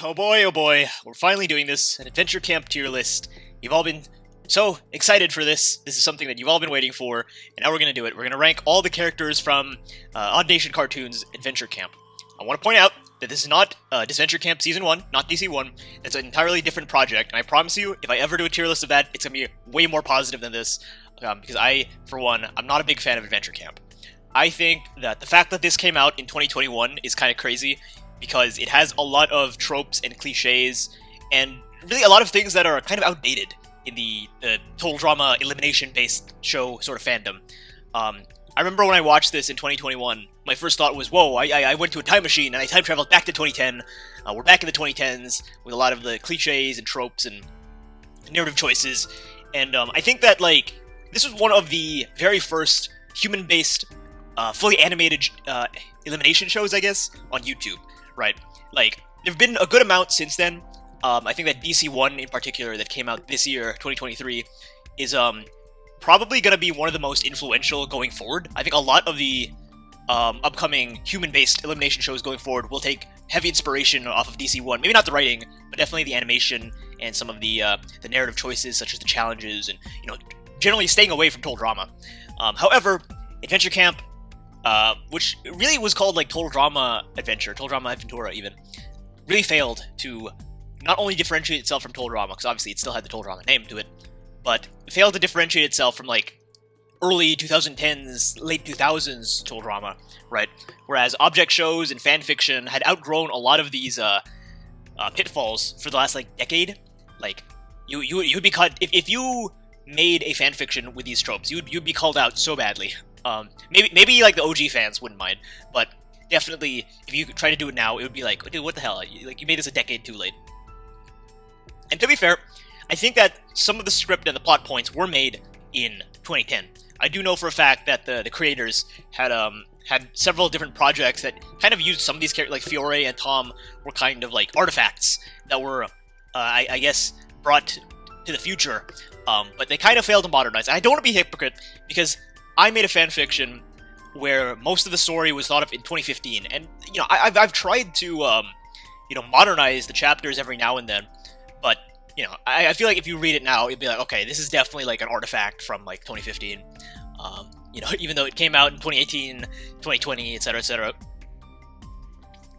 oh boy, we're finally doing this, an Adventure Camp tier list. You've all been so excited for this. This is something that you've all been waiting for, and now we're going to do it. We're going to rank all the characters from OddNationCartoons Adventure Camp. I want to point out that this is not Disventure Camp Season 1, not DC1. It's an entirely different project, and I promise you, if I ever do a tier list of that, it's going to be way more positive than this, because I, for one, I'm not a big fan of Adventure Camp. I think that the fact that this came out in 2021 is kind of crazy, because it has a lot of tropes and cliches, and really a lot of things that are kind of outdated in the total drama elimination-based show sort of fandom. I remember when I watched this in 2021, my first thought was, whoa, I went to a time machine and I time traveled back to 2010. We're back in the 2010s with a lot of the cliches and tropes and narrative choices, and I think that, like, this was one of the very first human-based, fully animated elimination shows, I guess, on YouTube. Right, like, there've been a good amount since then. I think that DC1 in particular that came out this year, 2023, is probably going to be one of the most influential going forward. I think a lot of the upcoming human-based elimination shows going forward will take heavy inspiration off of DC1. Maybe not the writing, but definitely the animation and some of the narrative choices, such as the challenges and, you know, generally staying away from total drama. However, Adventure Camp, which really was called, like, Total Drama Adventure, Total Drama Adventura even, really failed to not only differentiate itself from Total Drama, because obviously it still had the Total Drama name to it, but failed to differentiate itself from, like, early 2010s, late 2000s Total Drama, right? Whereas object shows and fanfiction had outgrown a lot of these pitfalls for the last, like, decade. Like, you'd be caught, if you made a fanfiction with these tropes, you'd be called out so badly. Maybe like the OG fans wouldn't mind, but definitely if you try to do it now, it would be like, dude, what the hell? You made this a decade too late. And to be fair, I think that some of the script and the plot points were made in 2010. I do know for a fact that the creators had several different projects that kind of used some of these characters, like Fier and Tom were kind of like artifacts that were, I guess, brought to the future, but they kind of failed to modernize. And I don't want to be a hypocrite, because I made a fanfiction where most of the story was thought of in 2015, and, you know, I've tried to, you know, modernize the chapters every now and then, but, you know, I feel like if you read it now, you'd be like, okay, this is definitely, like, an artifact from, like, 2015, you know, even though it came out in 2018, 2020, etc., etc.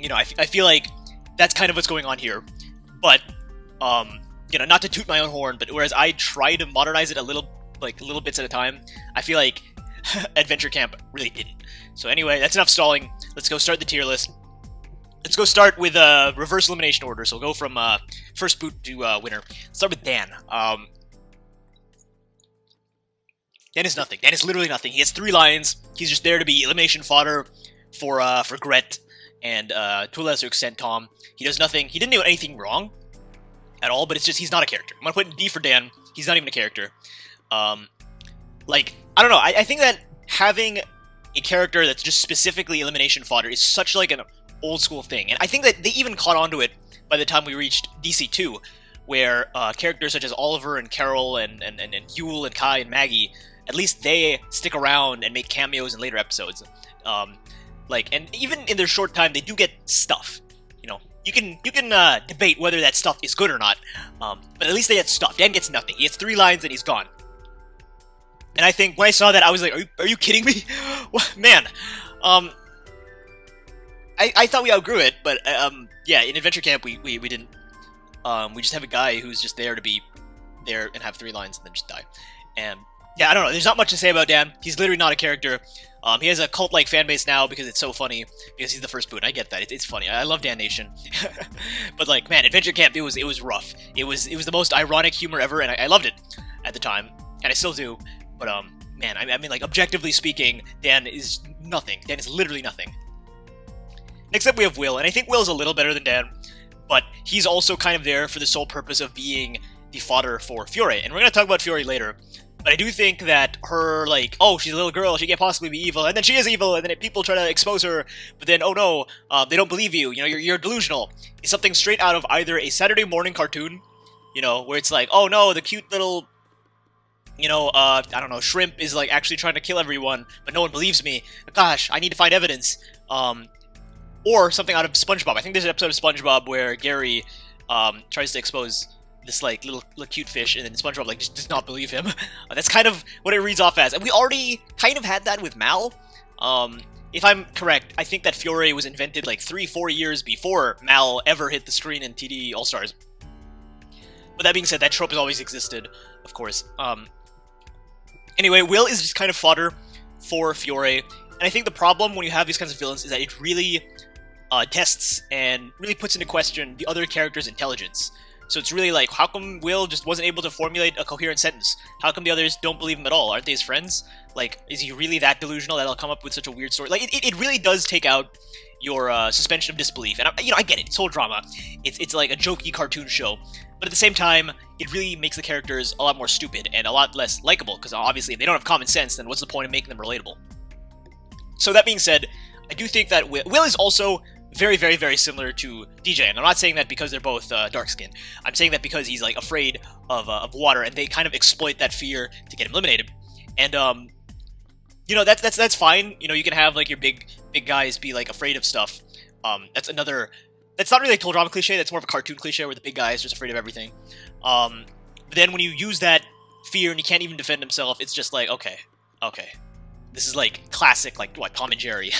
You know, I feel like that's kind of what's going on here, but, you know, not to toot my own horn, but whereas I try to modernize it a little bits at a time, I feel like Adventure Camp really didn't. So anyway, that's enough stalling. Let's go start the tier list. Let's go start with reverse elimination order. So we'll go from first boot to winner. Let's start with Dan. Dan is nothing. Dan is literally nothing. He has 3 lines. He's just there to be elimination fodder for Gret and to a lesser extent Tom. He does nothing. He didn't do anything wrong at all, but it's just he's not a character. I'm gonna put D for Dan. He's not even a character. Like, I don't know, I think that having a character that's just specifically elimination fodder is such, like, an old school thing, and I think that they even caught on to it by the time we reached DC2, where characters such as Oliver and Carol and Huel and Kai and Maggie, at least they stick around and make cameos in later episodes. Like, and even in their short time, they do get stuff, you know. You can debate whether that stuff is good or not, but at least they get stuff. Dan gets nothing. He gets 3 lines and he's gone. And I think when I saw that, I was like, are you kidding me? Man, I thought we outgrew it, but yeah, in Adventure Camp we didn't. We just have a guy who's just there to be there and have 3 lines and then just die. And yeah, I don't know. There's not much to say about Dan. He's literally not a character. He has a cult-like fan base now because it's so funny, because he's the first boot. I get that. It's funny. I love Dan Nation. But, like, man, Adventure Camp, it was rough. It was the most ironic humor ever, and I loved it at the time, and I still do. But, man, I mean, like, objectively speaking, Dan is nothing. Dan is literally nothing. Next up, we have Will, and I think Will's a little better than Dan, but he's also kind of there for the sole purpose of being the fodder for Fier, and we're going to talk about Fier later. But I do think that her, like, oh, she's a little girl, she can't possibly be evil, and then she is evil, and then people try to expose her, but then, oh no, they don't believe you, you know, you're delusional. It's something straight out of either a Saturday morning cartoon, you know, where it's like, oh no, the cute little, you know, I don't know, shrimp is, like, actually trying to kill everyone, but no one believes me. Gosh, I need to find evidence. or something out of SpongeBob. I think there's an episode of SpongeBob where Gary tries to expose this like little cute fish, and then SpongeBob like just does not believe him. That's kind of what it reads off as, and we already kind of had that with Mal. If I'm correct, I think that Fier was invented like 3-4 years before Mal ever hit the screen in TD All Stars. But that being said, that trope has always existed, of course. Anyway, Will is just kind of fodder for Fier, and I think the problem when you have these kinds of villains is that it really tests and really puts into question the other character's intelligence. So it's really like, how come Will just wasn't able to formulate a coherent sentence? How come the others don't believe him at all? Aren't they his friends? Like, is he really that delusional that he'll come up with such a weird story? Like, it really does take out your suspension of disbelief. And, I get it. It's whole drama. It's like a jokey cartoon show. But at the same time, it really makes the characters a lot more stupid and a lot less likable. Because obviously, if they don't have common sense, then what's the point of making them relatable? So that being said, I do think that Will is also very, very, very similar to DJ, and I'm not saying that because they're both dark-skinned. I'm saying that because he's like afraid of water, and they kind of exploit that fear to get him eliminated. And that's fine. You can have like your big guys be like afraid of stuff. That's not really a total drama cliche. That's more of a cartoon cliche where the big guy is just afraid of everything. But then when you use that fear and he can't even defend himself, it's just like okay, this is like classic, like what, Tom and Jerry,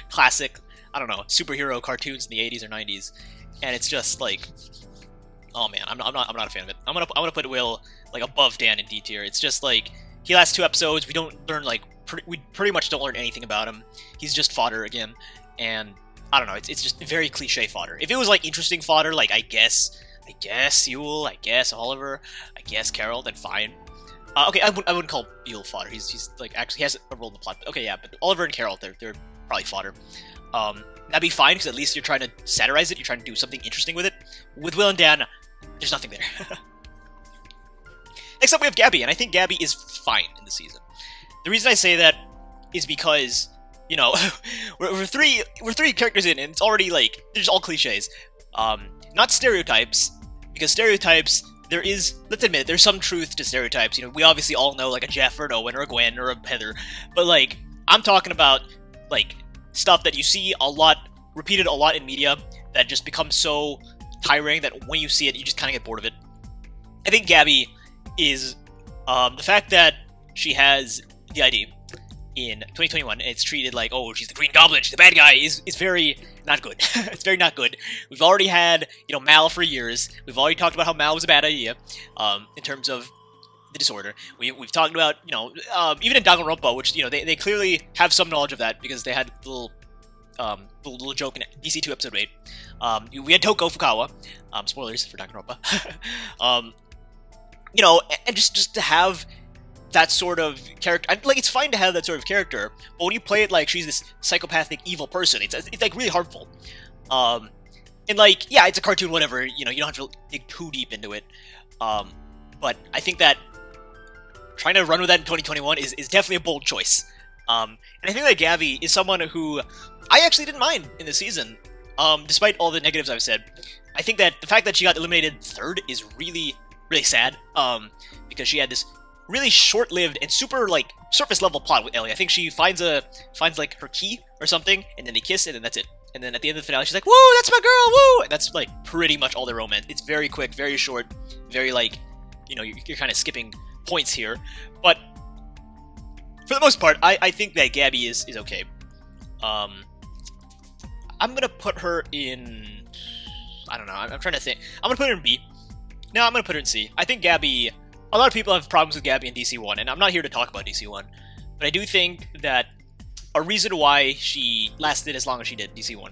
classic. I don't know, superhero cartoons in the 80s or 90s, and it's just like, oh man, I'm not a fan of it. I'm gonna put Will like above Dan in D tier. It's just like he lasts 2 episodes. We don't learn we pretty much don't learn anything about him. He's just fodder again, and I don't know. It's just very cliche fodder. If it was like interesting fodder, like I guess Yule, I guess Oliver, I guess Carol, then fine. Okay, I wouldn't call Yule fodder. He's like actually he has a role in the plot. Okay, yeah, but Oliver and Carol, they're probably fodder. That'd be fine, because at least you're trying to satirize it, you're trying to do something interesting with it. With Will and Dan, there's nothing there. Next up, we have Gabby, and I think Gabby is fine in the season. The reason I say that is because, we're three characters in, and it's already, like, they're just all cliches. Not stereotypes, because stereotypes, let's admit, there's some truth to stereotypes. We obviously all know, like, a Jeff or an Owen or a Gwen or a Heather, but, like, I'm talking about, like, stuff that you see repeated a lot in media that just becomes so tiring that when you see it, you just kind of get bored of it. I think Gabby is the fact that she has the ID in 2021 and it's treated like, oh, she's the Green Goblin, she's the bad guy, is very not good. It's very not good. We've already had, Mal for years. We've already talked about how Mal was a bad idea in terms of the disorder. We've talked about, even in Danganronpa, which, they clearly have some knowledge of that because they had the little joke in DC2 episode 8. We had Toko Fukawa. Spoilers for Danganronpa. And just to have that sort of character, like, it's fine to have that sort of character, but when you play it like she's this psychopathic evil person, it's like really harmful. And like, yeah, it's a cartoon, whatever, you don't have to dig too deep into it. But I think that trying to run with that in 2021 is definitely a bold choice. And I think that Gabby is someone who I actually didn't mind in this season, despite all the negatives I've said. I think that the fact that she got eliminated third is really, really sad, because she had this really short-lived and super, like, surface-level plot with Ellie. I think she finds like, her key or something, and then they kiss, and then that's it. And then at the end of the finale, she's like, woo, that's my girl, woo! And that's, like, pretty much all their romance. It's very quick, very short, very, like, you're kind of skipping points here. But for the most part, I think that Gabby is okay. I'm gonna put her in... I don't know, I'm trying to think. I'm gonna put her in B. No, I'm gonna put her in C. I think Gabby... A lot of people have problems with Gabby in DC1, and I'm not here to talk about DC1, but I do think that a reason why she lasted as long as she did, DC1,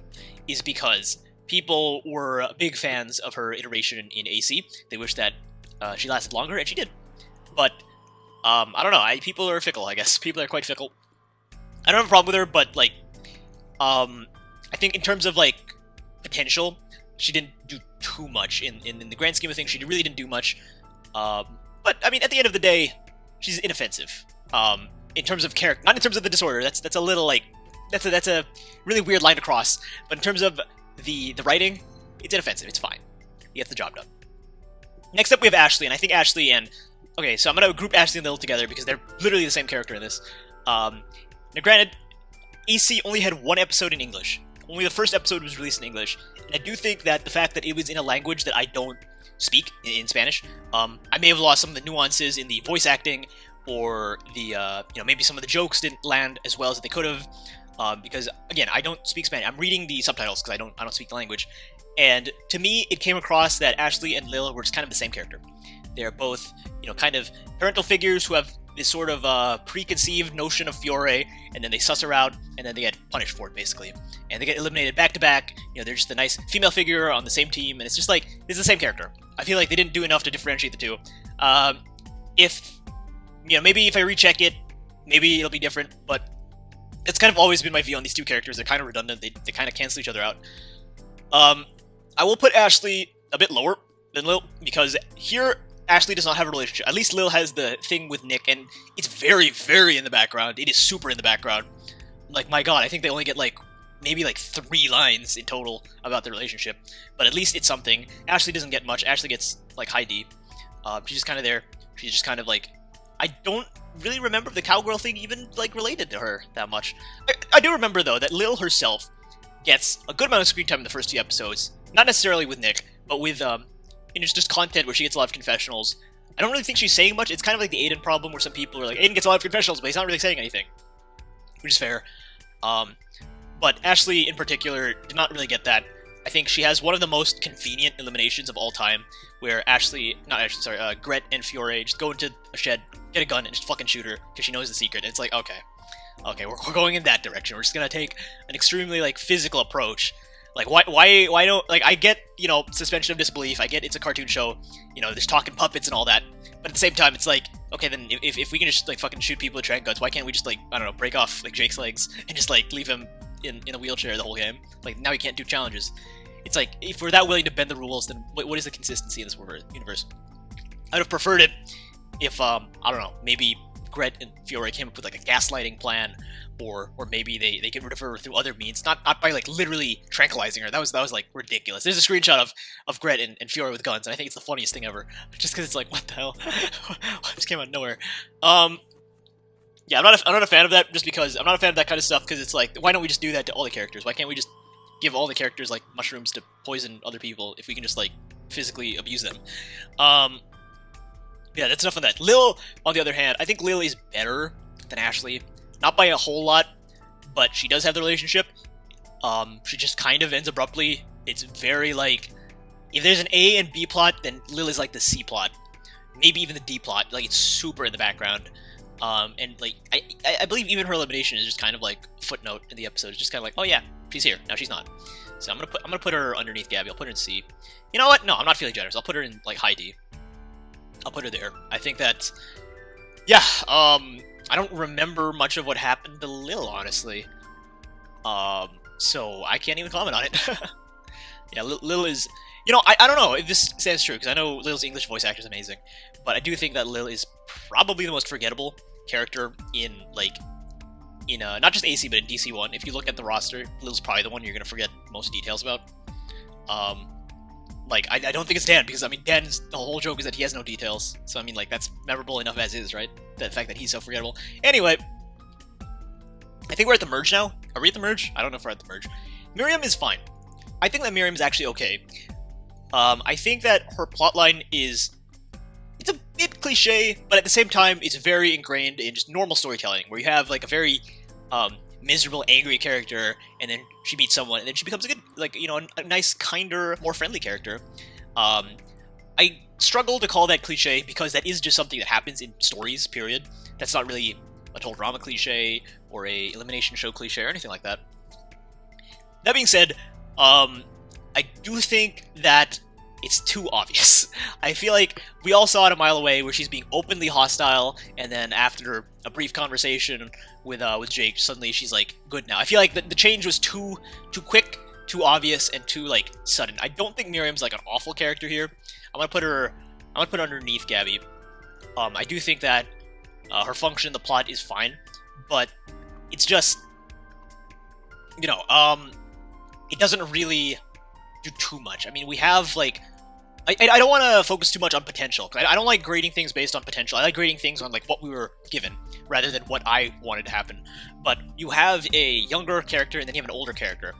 is because people were big fans of her iteration in AC. They wish that she lasted longer, and she did. But, I don't know, people are fickle, I guess. People are quite fickle. I don't have a problem with her, but, like, I think in terms of, like, potential, she didn't do too much in the grand scheme of things. She really didn't do much. But, I mean, at the end of the day, she's inoffensive. In terms of character, not in terms of the disorder. That's a little, like, that's a really weird line to cross. But in terms of the writing, it's inoffensive. It's fine. You get the job done. Next up, we have Ashley, and I think Ashley and... Okay, so I'm going to group Ashley and Lil together because they're literally the same character in this. Now, granted, AC only had 1 episode in English. only the first episode was released in English, and I do think that the fact that it was in a language that I don't speak in Spanish, I may have lost some of the nuances in the voice acting, or the maybe some of the jokes didn't land as well as they could have, because again, I don't speak Spanish. I'm reading the subtitles because I don't speak the language, and to me, it came across that Ashley and Lil were just kind of the same character. They're both kind of parental figures who have this sort of preconceived notion of Fiore, and then they suss her out, and then they get punished for it, basically. And they get eliminated back to back. They're just a nice female figure on the same team, and it's just like, it's the same character. I feel like they didn't do enough to differentiate the two. Maybe if I recheck it, maybe it'll be different, but it's kind of always been my view on these two characters. They're kind of redundant. They kind of cancel each other out. I will put Ashley a bit lower than Lil, because here, Ashley does not have a relationship. At least Lil has the thing with Nick, and it's very, very in the background. It is super in the background. Like, my god, I think they only get, maybe 3 lines in total about their relationship. But at least it's something. Ashley doesn't get much. Ashley gets, high D. She's just kind of there. She's just kind of, I don't really remember the cowgirl thing even, related to her that much. I do remember, though, that Lil herself gets a good amount of screen time in the first 2 episodes. Not necessarily with Nick, but with, it's just content where she gets a lot of confessionals. I don't really think she's saying much. It's kind of like the Aiden problem, where some people are like, Aiden gets a lot of confessionals, but he's not really saying anything. Which is fair. But Ashley, in particular, did not really get that. I think she has one of the most convenient eliminations of all time, where Gret and Fiore just go into a shed, get a gun, and just fucking shoot her, because she knows the secret. And it's like, okay, we're going in that direction. We're just gonna take an extremely, physical approach. Why don't, I get, suspension of disbelief, I get it's a cartoon show, there's talking puppets and all that, but at the same time, it's like, okay, then if we can just, fucking shoot people with giant guns, why can't we just, I don't know, break off, Jake's legs, and just, leave him in a wheelchair the whole game? Now he can't do challenges. It's like, if we're that willing to bend the rules, then what is the consistency in this universe? I'd have preferred it if, I don't know, maybe Gret and Fiore came up with, a gaslighting plan, or maybe they get rid of her through other means, not by literally tranquilizing her. That was ridiculous. There's a screenshot of Gret and Fiore with guns, and I think it's the funniest thing ever. Just because it's what the hell? It just came out of nowhere. Yeah, I'm not a fan of that. Just because I'm not a fan of that kind of stuff. Because it's why don't we just do that to all the characters? Why can't we just give all the characters mushrooms to poison other people if we can just physically abuse them? Yeah, that's enough of that. Lil, on the other hand, I think Lil is better than Ashley. Not by a whole lot, but she does have the relationship. She just kind of ends abruptly. It's very if there's an A and B plot, then Lil is the C plot. Maybe even the D plot. It's super in the background. And I believe even her elimination is just kind of footnote in the episode. It's just kind of oh yeah, she's here. Now she's not. So I'm gonna put her underneath Gabby. I'll put her in C. You know what? No, I'm not feeling generous. I'll put her in high D. I'll put her there. I think that, yeah, I don't remember much of what happened to Lil, honestly. So I can't even comment on it. Yeah, Lil is, I don't know if this stands true, because I know Lil's English voice actor is amazing, but I do think that Lil is probably the most forgettable character in, not just AC, but in DC1. If you look at the roster, Lil's probably the one you're going to forget most details about. I don't think it's Dan, because, Dan's, the whole joke is that he has no details. So, that's memorable enough as is, right? The fact that he's so forgettable. Anyway, I think we're at the merge now. Are we at the merge? I don't know if we're at the merge. Miriam is fine. I think that Miriam's actually okay. I think that her plotline is... It's a bit cliche, but at the same time, it's very ingrained in just normal storytelling, where you have, a very... miserable, angry character, and then she meets someone, and then she becomes a good, a nice, kinder, more friendly character. I struggle to call that cliche, because that is just something that happens in stories, period. That's not really a total drama cliche, or a elimination show cliche, or anything like that. That being said, I do think that it's too obvious. I feel like we all saw it a mile away, where she's being openly hostile, and then after a brief conversation with Jake, suddenly she's good now. I feel like the change was too quick, too obvious, and too sudden. I don't think Miriam's an awful character here. I'm gonna put her underneath Gabby. I do think that her function in the plot is fine, but it's just, it doesn't really do too much. We have, I don't want to focus too much on potential. I don't like grading things based on potential. I like grading things on, what we were given, rather than what I wanted to happen. But you have a younger character, and then you have an older character.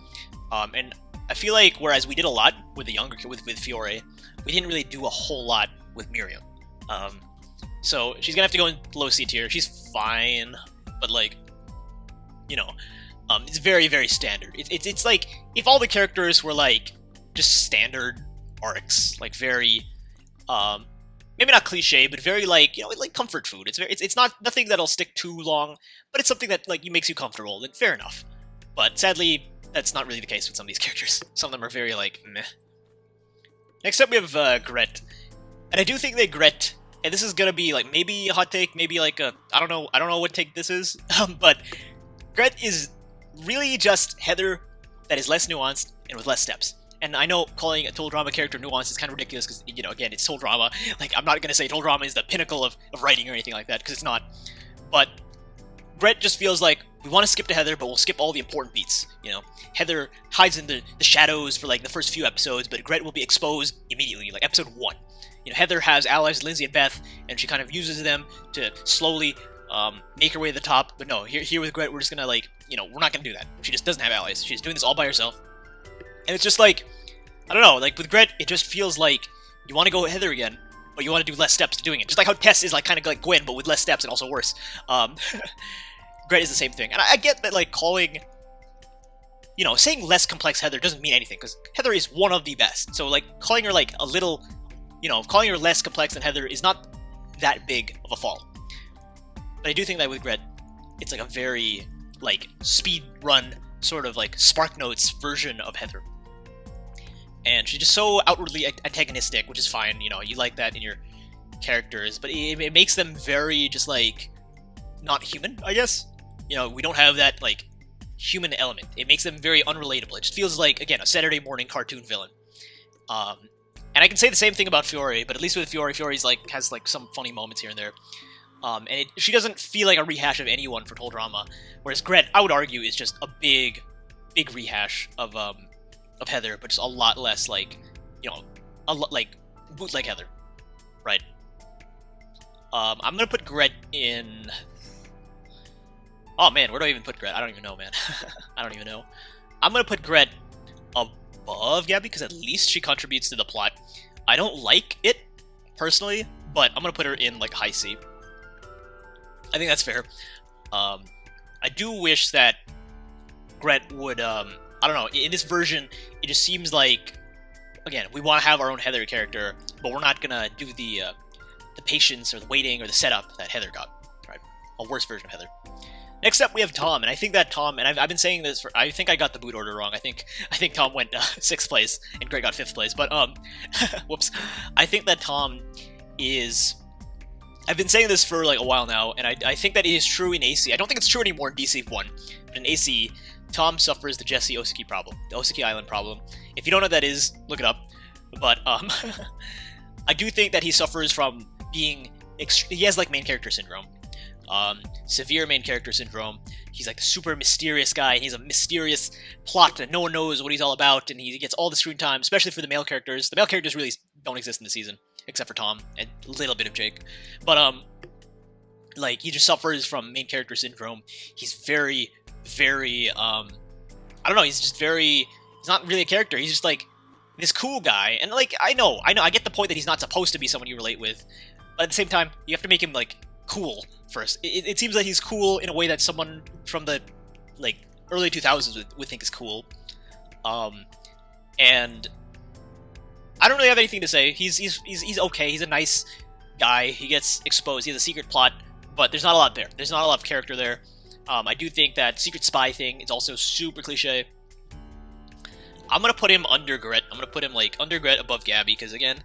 And I feel like whereas we did a lot with the younger with Fiore, we didn't really do a whole lot with Miriam. So she's gonna have to go in low C tier. She's fine, but like, you know, it's very, very standard. It's like if all the characters were like just standard arcs, like very, maybe not cliche, but very like, you know, like comfort food. It's not nothing that'll stick too long, but it's something that like makes you comfortable. Then fair enough. But sadly, that's not really the case with some of these characters. Some of them are very like meh. Next up, we have Gret, and I do think that Gret, and this is gonna be like maybe a hot take, maybe like a I don't know what take this is, but Gret is really just Heather that is less nuanced and with less steps. And I know calling a total drama character nuanced is kind of ridiculous because, you know, again, it's total drama. Like, I'm not going to say total drama is the pinnacle of writing or anything like that, because it's not. But Gret just feels like we want to skip to Heather, but we'll skip all the important beats, you know? Heather hides in the shadows for, like, the first few episodes, but Gret will be exposed immediately, like, episode 1. You know, Heather has allies, Lindsay and Beth, and she kind of uses them to slowly make her way to the top. But no, here with Gret, we're just going to, like, you know, we're not going to do that. She just doesn't have allies. She's doing this all by herself. And it's just like, I don't know, like with Gret, it just feels like you want to go Heather again, but you want to do less steps to doing it. Just like how Tess is like kind of like Gwen, but with less steps and also worse. Gret is the same thing. And I get that like calling, you know, saying less complex Heather doesn't mean anything, because Heather is one of the best. So like calling her like a little, you know, calling her less complex than Heather is not that big of a fall. But I do think that with Gret, it's like a very like speed run sort of like SparkNotes version of Heather. And she's just so outwardly antagonistic, which is fine, you know, you like that in your characters, but it makes them very just like not human, I guess. You know, we don't have that like human element. It makes them very unrelatable. It just feels like, again, a Saturday morning cartoon villain. And I can say the same thing about Fiore, but at least with Fiore's like has like some funny moments here and there. And she doesn't feel like a rehash of anyone for total drama, whereas Gret, I would argue, is just a big rehash of Heather, but just a lot less like, you know, a lot like bootleg Heather, right? I'm gonna put Gret in. Oh man, where do I even put Gret? I don't even know, man. I don't even know. I'm gonna put Gret above Gabby because at least she contributes to the plot. I don't like it personally, but I'm gonna put her in like high C. I think that's fair. I do wish that Gret would, I don't know, in this version, it just seems like, again, we want to have our own Heather character, but we're not gonna do the patience or the waiting or the setup that Heather got, right? A worse version of Heather. Next up, we have Tom, and I think that Tom, and I've been saying this for, I think I got the boot order wrong. I think Tom went 6th place, and Gret got 5th place, but, whoops. I think that Tom is, I've been saying this for like a while now, and I think that it is true in AC. I don't think it's true anymore in DC1, but in AC, Tom suffers the Jesse Osaki problem, the Osaki Island problem. If you don't know what that is, look it up. But I do think that he suffers from being, he has like main character syndrome, severe main character syndrome. He's like the super mysterious guy, and he's a mysterious plot that no one knows what he's all about, and he gets all the screen time, especially for the male characters. The male characters really don't exist in the season, except for Tom and a little bit of Jake. But like he just suffers from main character syndrome. He's very, I don't know, he's just very, he's not really a character, he's just like this cool guy, and like, I know, I get the point that he's not supposed to be someone you relate with, but at the same time, you have to make him like cool first. It seems like he's cool in a way that someone from the like early 2000s would think is cool, and I don't really have anything to say. He's okay, he's a nice guy, he gets exposed, he has a secret plot, but there's not a lot there, there's not a lot of character there. I do think that secret spy thing is also super cliche. I'm gonna put him under Gret. I'm gonna put him like under Gret, above Gabby, because again,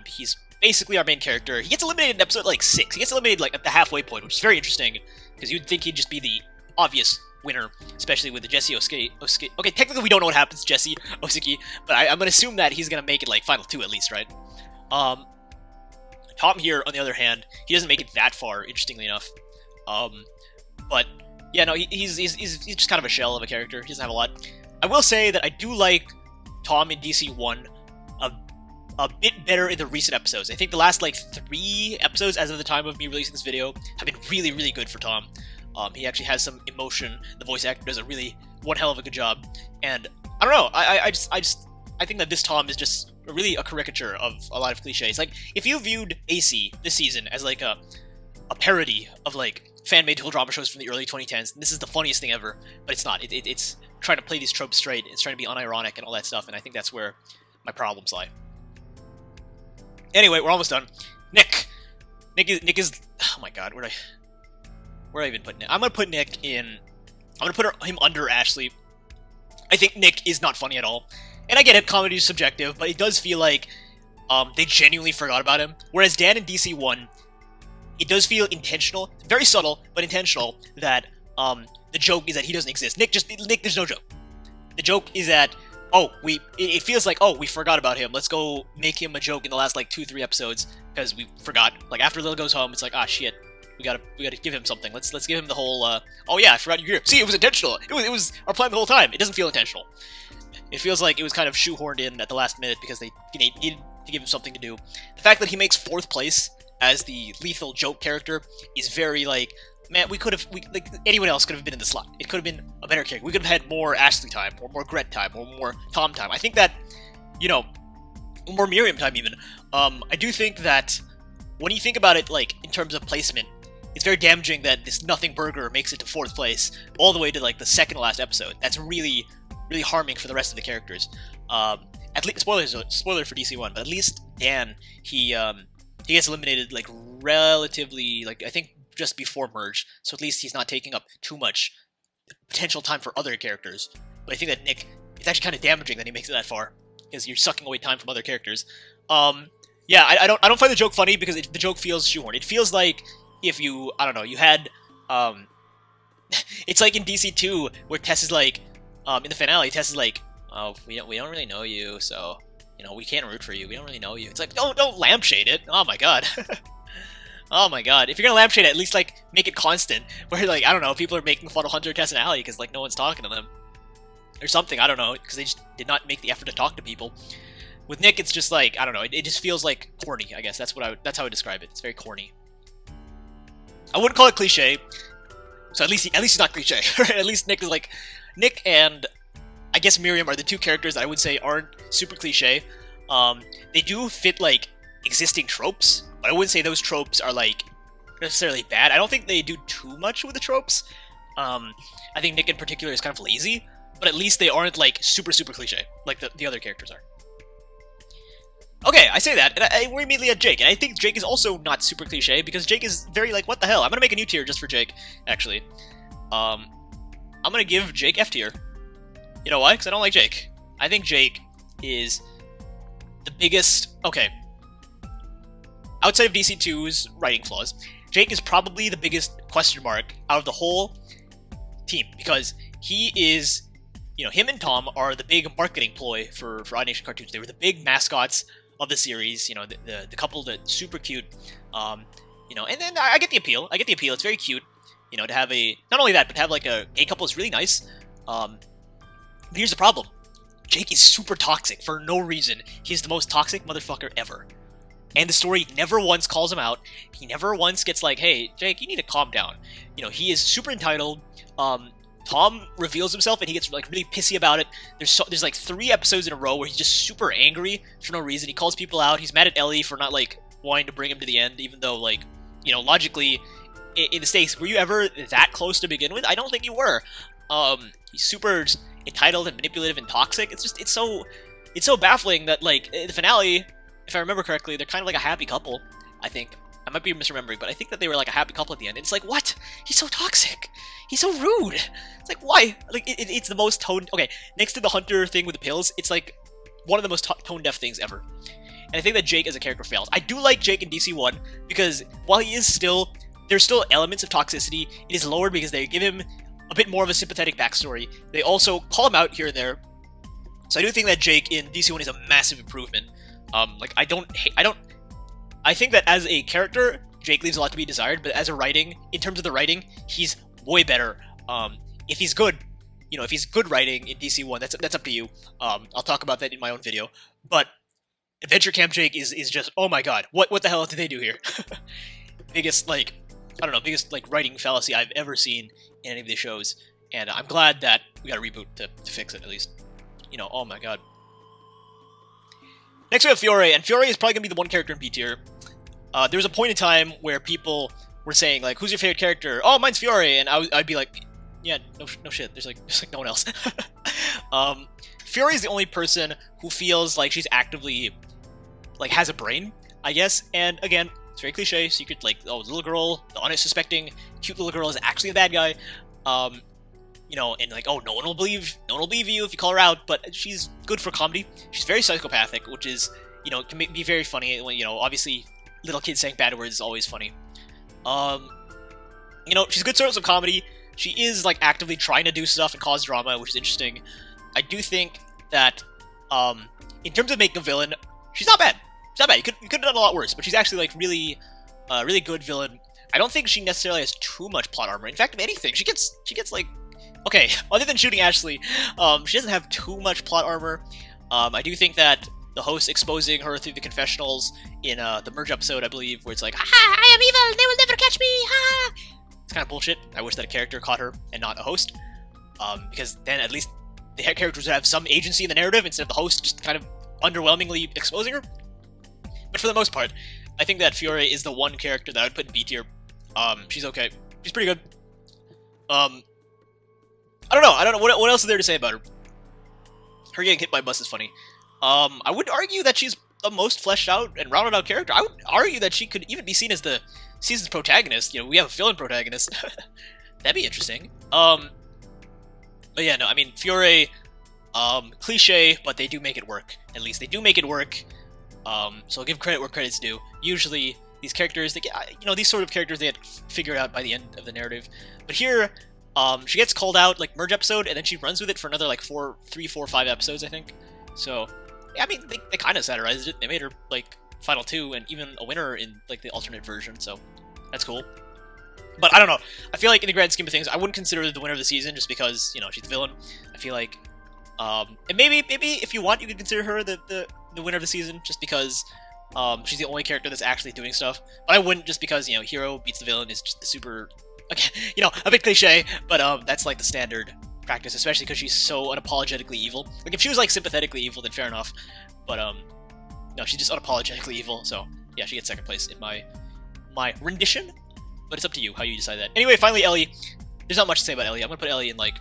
he's basically our main character. He gets eliminated in episode like 6. He gets eliminated like at the halfway point, which is very interesting, because you'd think he'd just be the obvious winner, especially with the Jesse Osaki. Okay, technically we don't know what happens to Jesse Osaki, but I'm gonna assume that he's gonna make it like final 2 at least, right? Tom here, on the other hand, he doesn't make it that far, interestingly enough. But yeah, no, he's just kind of a shell of a character. He doesn't have a lot. I will say that I do like Tom in DC1 a bit better in the recent episodes. I think the last like 3 episodes, as of the time of me releasing this video, have been really, really good for Tom. He actually has some emotion. The voice actor does one hell of a good job, and I don't know. I think that this Tom is just really a caricature of a lot of cliches. Like, if you viewed AC this season as like a parody of like fan-made drama shows from the early 2010s, this is the funniest thing ever. But it's not. It's trying to play these tropes straight. It's trying to be unironic and all that stuff. And I think that's where my problems lie. Anyway, we're almost done. Nick is. Oh my God, where did I even put Nick? I'm gonna put Nick in. I'm gonna put him under Ashley. I think Nick is not funny at all. And I get it, comedy is subjective, but it does feel like they genuinely forgot about him. Whereas Dan in DC1, it does feel intentional, very subtle, but intentional, that the joke is that he doesn't exist. Nick, there's no joke. The joke is that, it feels like, we forgot about him. Let's go make him a joke in the last, like, 2-3 episodes, because we forgot. Like, after Lil goes home, it's like, shit. We gotta give him something. Let's give him the whole, oh yeah, I forgot you're here. See, it was intentional. It was our plan the whole time. It doesn't feel intentional. It feels like it was kind of shoehorned in at the last minute because they needed to give him something to do. The fact that he makes 4th place as the lethal joke character is very, like, man, like, anyone else could have been in the slot. It could have been a better character. We could have had more Ashley time, or more Gret time, or more Tom time. I think that, more Miriam time even. I do think that when you think about it, like, in terms of placement, it's very damaging that this nothing burger makes it to 4th place all the way to, like, the second to last episode. That's really, really harming for the rest of the characters. At least spoiler for DC1, but at least Dan, he gets eliminated, like, relatively, like, I think just before merge, so at least he's not taking up too much potential time for other characters. But I think that Nick, it's actually kind of damaging that he makes it that far, because you're sucking away time from other characters. Yeah, I don't find the joke funny because the joke feels shoehorned. It feels like if you, I don't know, you had, it's like in DC2 where Tess is like, in the finale, Tess is like, oh, we don't really know you, so, we can't root for you. We don't really know you. It's like, don't lampshade it. Oh my God. Oh my God. If you're gonna lampshade it, at least, like, make it constant. Where, like, I don't know, people are making fun of Hunter, Tess, and Ellie because, like, no one's talking to them. Or something, I don't know, because they just did not make the effort to talk to people. With Nick, it's just like, I don't know, it just feels like corny, I guess. That's how I would describe it. It's very corny. I wouldn't call it cliche. So at least he's not cliche. At least Nick is like, Nick and I guess Miriam are the 2 characters that I would say aren't super cliche. They do fit, like, existing tropes, but I wouldn't say those tropes are, like, necessarily bad. I don't think they do too much with the tropes. I think Nick in particular is kind of lazy, but at least they aren't, like, super cliche, like the other characters are. Okay, I say that, and we're immediately at Jake, and I think Jake is also not super cliche, because Jake is very, like, what the hell? I'm gonna make a new tier just for Jake, actually. I'm gonna give Jake F tier. You know why? Because I don't like Jake. I think Jake is the biggest... Okay. Outside of DC2's writing flaws, Jake is probably the biggest question mark out of the whole team, because he is... him and Tom are the big marketing ploy for OddNationCartoons. They were the big mascots of the series, the couple that's super cute, and then I get the appeal. It's very cute, to have not only that, but to have, like, a gay couple is really nice. But here's the problem. Jake is super toxic for no reason. He's the most toxic motherfucker ever. And the story never once calls him out. He never once gets like, hey, Jake, you need to calm down. He is super entitled. Tom reveals himself and he gets, like, really pissy about it. There's like 3 episodes in a row where he's just super angry for no reason. He calls people out. He's mad at Ellie for not, like, wanting to bring him to the end, even though, like, logically, in the stakes, were you ever that close to begin with? I don't think you were. He's super entitled and manipulative and toxic. It's so baffling that, like, in the finale, if I remember correctly, they're kind of like a happy couple, I think. I might be misremembering, but I think that they were like a happy couple at the end. And it's like, what? He's so toxic. He's so rude. It's like, why? Like, it's the most tone... Okay, next to the Hunter thing with the pills, it's like one of the most tone-deaf things ever. And I think that Jake as a character fails. I do like Jake in DC1, because while he is still... There's still elements of toxicity. It is lowered because they give him a bit more of a sympathetic backstory. They also call him out here and there. So I do think that Jake in DC1 is a massive improvement. I think that as a character, Jake leaves a lot to be desired, but as a writing, in terms of the writing, he's way better. If he's good, if he's good writing in DC1, that's up to you. I'll talk about that in my own video. But Adventure Camp Jake is just, oh my god, what the hell did they do here? biggest writing fallacy I've ever seen in any of the shows, and I'm glad that we got a reboot to fix it, at least. you know, oh my god. Next we have Fier, and Fier is probably gonna be the one character in B tier. There was a point in time where people were saying, like, who's your favorite character? Oh, mine's Fier, and I'd be like, yeah, no shit, there's like no one else. Fier is the only person who feels like she's actively, like, has a brain, I guess, and again, it's very cliche, so you could, like, oh, the little girl, the unsuspecting, cute little girl is actually a bad guy, you know, and like, oh, no one will believe you if you call her out, but she's good for comedy. She's very psychopathic, which is, you know, can be very funny when, you know, obviously, little kids saying bad words is always funny. You know, she's a good source of comedy. She is, like, actively trying to do stuff and cause drama, which is interesting. I do think that, in terms of making a villain, she's not bad. She's not bad. You could have done a lot worse, but she's actually, like, really good villain. I don't think she necessarily has too much plot armor. In fact, if anything, she gets like, okay, other than shooting Ashley, she doesn't have too much plot armor. I do think that the host exposing her through the confessionals in the Merge episode, I believe, where it's like, "Ha! I am evil! They will never catch me! Ha!" It's kind of bullshit. I wish that a character caught her and not a host, because then at least the characters would have some agency in the narrative instead of the host just kind of underwhelmingly exposing her. But for the most part, I think that Fier is the one character that I would put in B tier. She's okay. She's pretty good. I don't know. What else is there to say about her? Her getting hit by a bus is funny. I would argue that she's the most fleshed out and rounded out character. I would argue that she could even be seen as the season's protagonist. You know, we have a villain protagonist. That'd be interesting. But yeah, no, I mean, Fier, cliche, but they do make it work. At least they do make it work. So I'll give credit where credit's due. Usually, these characters, they get, you know, these sort of characters, they get figured out by the end of the narrative. But here, she gets called out, like, Merge episode, and then she runs with it for another, like, 5 episodes, I think. So, yeah, I mean, they kind of satirized it. They made her, like, Final 2, and even a winner in, like, the alternate version, so that's cool. But I don't know. I feel like, in the grand scheme of things, I wouldn't consider her the winner of the season, just because, you know, she's the villain. I feel like, and maybe if you want, you could consider her the winner of the season, just because, she's the only character that's actually doing stuff. But I wouldn't, just because, you know, hero beats the villain is just the super, okay, you know, a bit cliche, but that's like the standard practice, especially because she's so unapologetically evil. Like, if she was, like, sympathetically evil, then fair enough. But no, she's just unapologetically evil. So yeah, she gets second place in my rendition. But it's up to you how you decide that. Anyway, finally, Ellie. There's not much to say about Ellie. I'm gonna put Ellie in, like,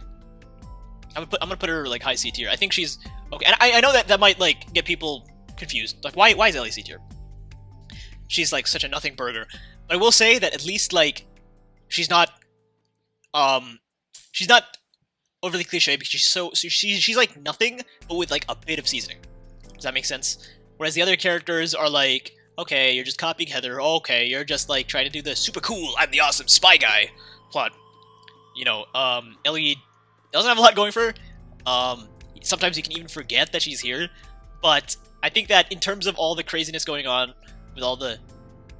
I'm gonna put her, like, high C tier. I think she's okay, and I know that might, like, get people confused. Like, why is Ellie C tier? She's, like, such a nothing burger. But I will say that at least, like, she's not overly cliche, because she's like nothing, but with, like, a bit of seasoning. Does that make sense? Whereas the other characters are like, okay, you're just copying Heather. Okay, you're just, like, trying to do the super cool, I'm the awesome spy guy plot. You know, Ellie doesn't have a lot going for her. Sometimes you can even forget that she's here. But I think that in terms of all the craziness going on with all the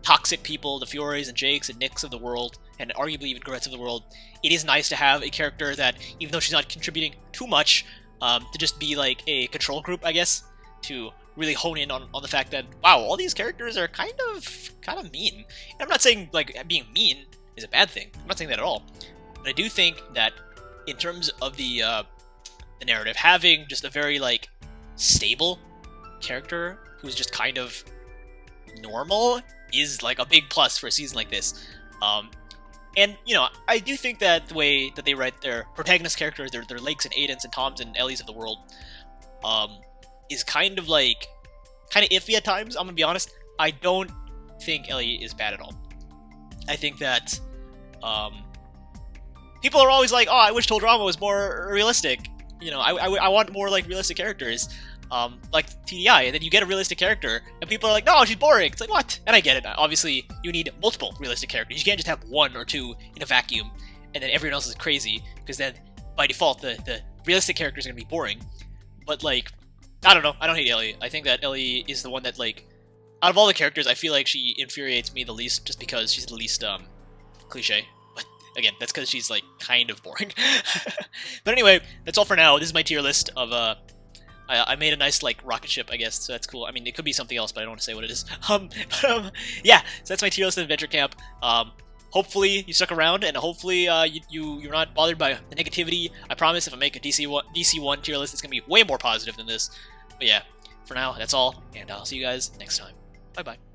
toxic people, the Fiores and Jakes and Nicks of the world, and arguably even Grets of the world, it is nice to have a character that, even though she's not contributing too much, to just be like a control group, I guess, to really hone in on the fact that, wow, all these characters are kind of mean. And I'm not saying, like, being mean is a bad thing. I'm not saying that at all. But I do think that in terms of the narrative, having just a very, like, stable character who's just kind of normal is, like, a big plus for a season like this. And, you know, I do think that the way that they write their protagonist characters, their Lakes and Aidens and Toms and Ellies of the world, is kind of iffy at times, I'm gonna be honest. I don't think Ellie is bad at all. I think that, people are always like, oh, I wish Total Drama was more realistic. You know, I want more, like, realistic characters. Like TDI, and then you get a realistic character, and people are like, no, she's boring. It's like, what? And I get it. Obviously, you need multiple realistic characters. You can't just have one or two in a vacuum, and then everyone else is crazy, because then, by default, the realistic characters are going to be boring. But, like, I don't know. I don't hate Ellie. I think that Ellie is the one that, like, out of all the characters, I feel like she infuriates me the least, just because she's the least, cliche. But, again, that's because she's, like, kind of boring. But anyway, that's all for now. This is my tier list of, I made a nice, like, rocket ship, I guess, so that's cool. I mean, it could be something else, but I don't want to say what it is. Yeah, so that's my tier list of Adventure Camp. hopefully you stuck around, and hopefully you're not bothered by the negativity. I promise if I make a DC1 tier list, it's going to be way more positive than this. But yeah, for now, that's all, and I'll see you guys next time. Bye-bye.